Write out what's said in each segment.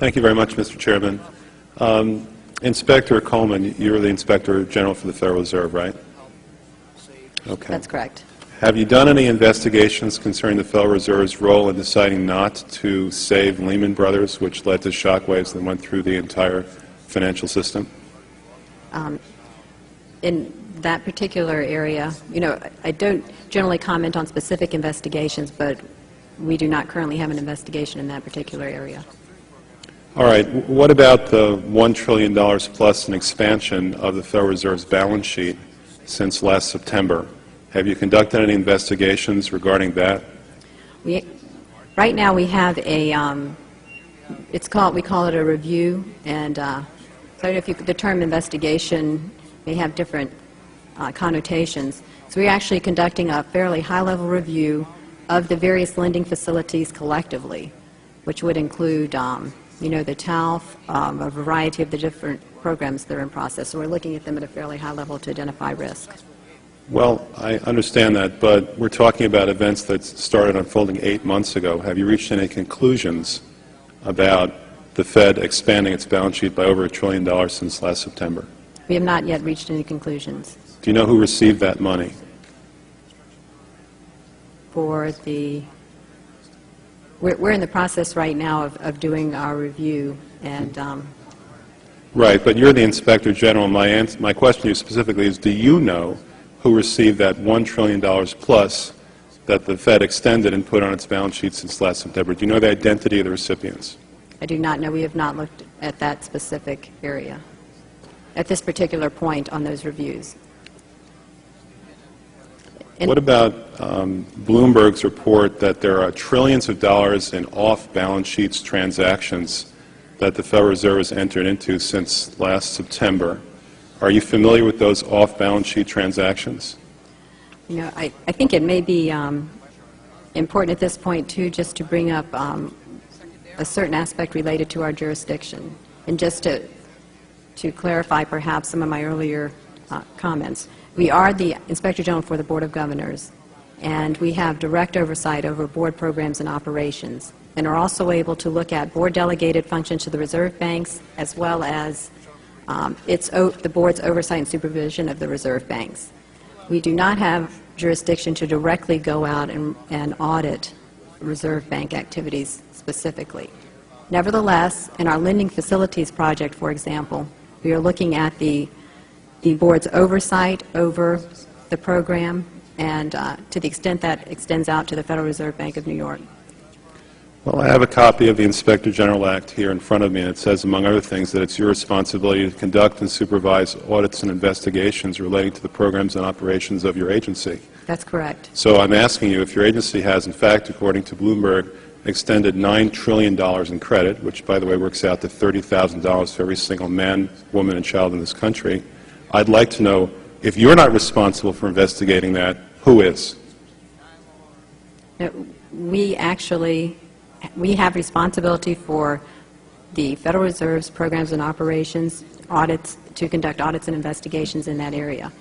Thank you very much, Mr. Chairman. Inspector Coleman, you're the Inspector General for the Federal Reserve, right? Okay. That's correct. Have you done any investigations concerning the Federal Reserve's role in deciding not to save Lehman Brothers, which led to shockwaves that went through the entire financial system? In that particular area, I don't generally comment on specific investigations, but we do not currently have an investigation in that particular area. All right. What about the $1 trillion plus in expansion of the Federal Reserve's balance sheet since last September? Have you conducted any investigations regarding that? Right now we have a, we call it a review, and so I don't know if the term investigation may have different connotations. So we're actually conducting a fairly high-level review of the various lending facilities collectively, which would include, the TALF, a variety of the different programs that are in process. So we're looking at them at a fairly high level to identify risk. Well, I understand that, but we're talking about events that started unfolding 8 months ago. Have you reached any conclusions about the Fed expanding its balance sheet by over $1 trillion since last September? We have not yet reached any conclusions. Do you know who received that money? For the, we're in the process right now of doing our review, and Right, but you're the Inspector General. My question to you specifically is, do you know who received that $1 trillion plus that the Fed extended and put on its balance sheet since last September? Do you know the identity of the recipients? I do not know. We have not looked at that specific area at this particular point on those reviews. What about Bloomberg's report that there are trillions of dollars in off-balance sheets transactions that the Federal Reserve has entered into since last September? Are you familiar with those off-balance sheet transactions? I think it may be important at this point, too, just to bring up a certain aspect related to our jurisdiction. And just to clarify perhaps some of my earlier comments. We are the Inspector General for the Board of Governors, and we have direct oversight over board programs and operations, and are also able to look at board-delegated functions to the reserve banks, as well as the board's oversight and supervision of the reserve banks. We do not have jurisdiction to directly go out and audit reserve bank activities specifically. Nevertheless, in our lending facilities project, for example, we are looking at the board's oversight over the program, and to the extent that extends out to the Federal Reserve Bank of New York. Well, I have a copy of the Inspector General Act here in front of me, and it says, among other things, that it's your responsibility to conduct and supervise audits and investigations relating to the programs and operations of your agency. That's correct. So I'm asking you if your agency has, in fact, according to Bloomberg, extended $9 trillion in credit, which, by the way, works out to $30,000 for every single man, woman, and child in this country. I'd like to know, if you're not responsible for investigating that, who is? We have responsibility for the Federal Reserve's programs and operations, audits, to conduct audits and investigations in that area.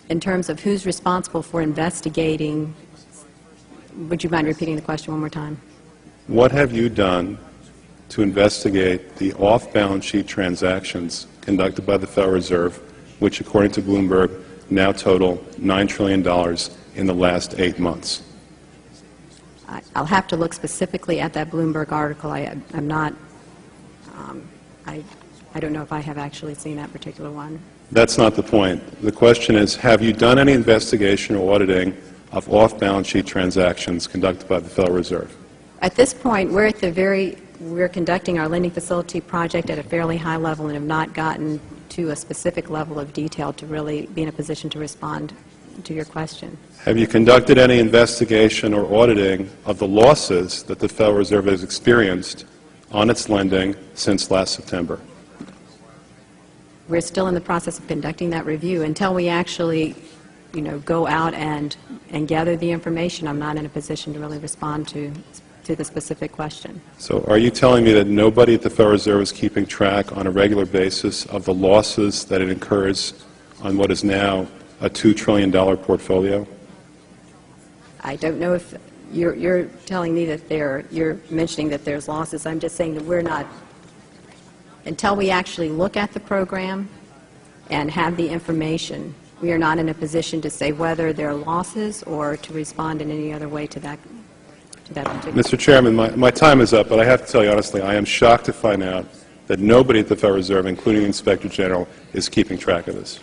In terms of who's responsible for investigating, would you mind repeating the question one more time? What have you done to investigate the off-balance sheet transactions conducted by the Federal Reserve, which, according to Bloomberg, now total $9 trillion in the last 8 months? I'll have to look specifically at that Bloomberg article. I'm not, I don't know if I have actually seen that particular one. That's not the point. The question is, have you done any investigation or auditing of off-balance sheet transactions conducted by the Federal Reserve? At this point, we're conducting our lending facility project at a fairly high level and have not gotten to a specific level of detail to really be in a position to respond to your question. Have you conducted any investigation or auditing of the losses that the Federal Reserve has experienced on its lending since last September? We're still in the process of conducting that review. Until we actually, go out and gather the information, I'm not in a position to really respond to the specific question. So are you telling me that nobody at the Federal Reserve is keeping track on a regular basis of the losses that it incurs on what is now a $2 trillion portfolio? I don't know if you're telling me that you're mentioning that there's losses. I'm just saying that we're not, until we actually look at the program and have the information, we are not in a position to say whether there are losses or to respond in any other way to that particular. Mr. Chairman, my time is up, but I have to tell you honestly, I am shocked to find out that nobody at the Federal Reserve, including the Inspector General, is keeping track of this.